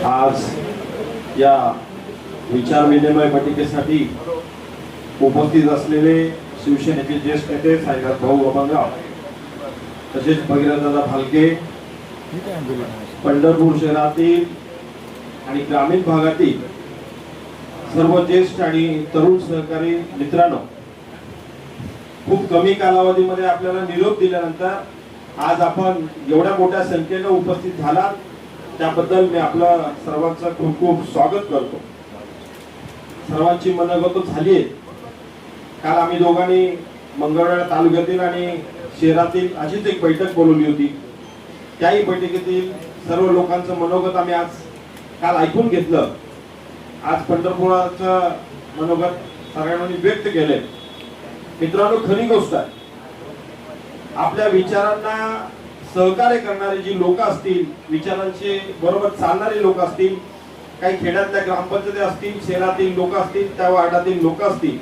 आज या विचार विनिमय बैठकीसाठी उपस्थित असलेले शिवसेनेचे ज्येष्ठ नेते साईनाथ भाऊ अभंगराव, तसेच भगीरथदादा भालके, पंढरपूर शहरातील आणि ग्रामीण भागातील सर्व ज्येष्ठ आणि तरुण सहकारी मित्रांनो, खूप कमी कालावधीमध्ये आपल्याला निरोप दिल्यानंतर आज आपण एवढ्या मोठ्या संख्येने उपस्थित झालात त्याबद्दल मी आपलं सर्वांचं खूप खूप स्वागत करतो। सर्वांची मनोगत झाली आहे। काल आम्ही दोघांनी मंगळवेढा तालुक्यातील आणि शहरातील अशीच एक बैठक बोलवली होती। त्याही बैठकीतील सर्व लोकांचं मनोगत आम्ही आज काल ऐकून घेतलं। आज पंढरपुराचं मनोगत सगळ्यांनी व्यक्त केले। मित्रांनो, खरी गोष्ट आहे, आपल्या विचारांना सहकार्य करणारे जी लोक असतील, विचारांचे बरोबर चालणारे लोक असतील, काही खेड्यातल्या ग्रामपंचायती असतील, शहरातील लोक असतील, त्या वार्डातील लोक असतील,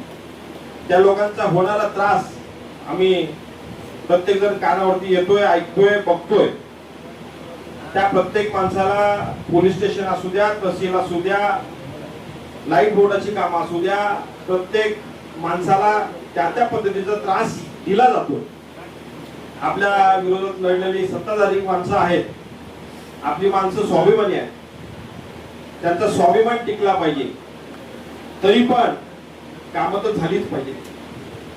त्या लोकांचा होणारा त्रास आम्ही प्रत्येक जण कानावरती येतोय, ऐकतोय, बघतोय। त्या प्रत्येक माणसाला पोलीस स्टेशन असू द्या, तहसील असू द्या, लाईट बोर्डाची काम असू द्या, प्रत्येक माणसाला त्या त्या पद्धतीचा त्रास दिला जातो। आपल्या विरोधात लढलेली सत्ताधारी माणसं आहेत, आपली माणसं स्वाभिमानी आहेत, त्यांचा स्वाभिमान टिकला पाहिजे। तरी पण कामं तर झालीच पाहिजे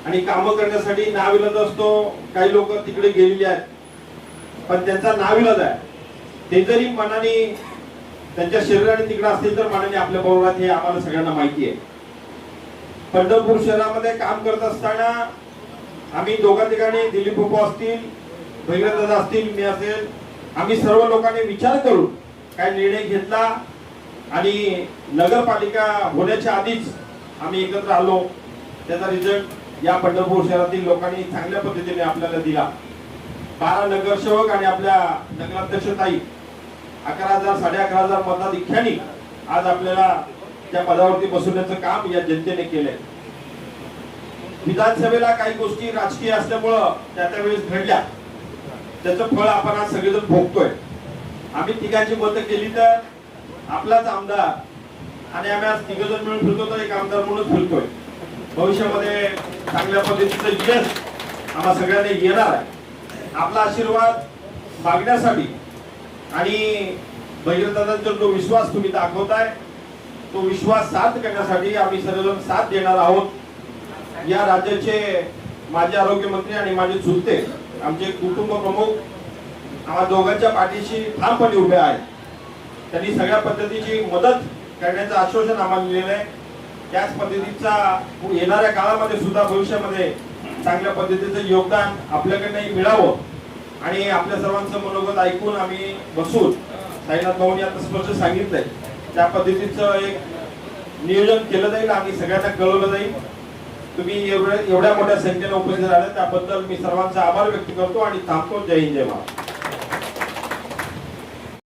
आणि कामं करण्यासाठी नाविलाज असतो। काही लोक तिकडे गेलेले आहेत, पण त्यांचा नाविलाज आहे। ते जरी मनाने त्यांच्या शरीराने तिकडे असतील तर मनाने आपल्या बरोबर हे आम्हाला सगळ्यांना माहिती आहे। पंढरपूर शहरामध्ये काम करत असताना आम्ही दोघा ठिकाणी, दिलीप बाबा असतील, भगीरथदादा असतील, मी असेल, आम्ही सर्व लोकांनी विचार करून काय निर्णय घेतला आणि नगरपालिका होण्याच्या आधीच आम्ही एकत्र आलो। त्याचा रिझल्ट या पंढरपूर शहरातील लोकांनी चांगल्या पद्धतीने आपल्याला दिला। 12 नगरसेवक आणि आपल्या नगराध्यक्षताई 11,000 11,500 मताधिक्याने आज आपल्याला त्या पदावरती बसवण्याचं काम या जनतेने केलंय। विधानसभेला काही गोष्टी राजकीय असल्यामुळं त्यावेळेस घडल्या, त्याचं फळ आपण आज सगळेजण भोगतोय। आम्ही तिघांची मतं केली तर आपलाच आमदार आणि आम्ही आज तिघजण मिळून फिरतो तर एक आमदार म्हणून फिरतोय। भविष्यामध्ये चांगल्या पद्धतीचं यश आम्हा सगळ्यांना येणार आहे। आपला आशीर्वाद मागण्यासाठी आणि भगीरथदादांचा जो विश्वास तुम्ही दाखवताय तो विश्वास साथ करण्यासाठी आम्ही सर्वजण साथ देणार आहोत। या राज्याचे माजी आरोग्य मंत्री आणि माझे चुलते आमचे कुटुंब प्रमुख आम्हा दोघांच्या पाठीशी ठामपणे उभे आहेत। त्यांनी सगळ्या पद्धतीची मदत करण्याचं आश्वासन आम्हाला दिलेलं आहे। त्याच पद्धतीचा येणाऱ्या काळामध्ये सुद्धा भविष्यामध्ये चांगल्या पद्धतीचं योगदान आपल्याकडनंही मिळावं आणि आपल्या सर्वांचं मनोगत ऐकून आम्ही बसून साईनाथ भाऊंनी आता स्पष्ट सांगितलंय त्या पद्धतीचं एक नियोजन केलं जाईल आणि सगळ्यांना कळवलं जाईल। तुम्ही एवढ्या मोठ्या संख्येने उपस्थित राहिले त्याबद्दल मी सर्वांचा आभार व्यक्त करतो आणि थांबतो। जय हिंद, जय महाराष्ट्र।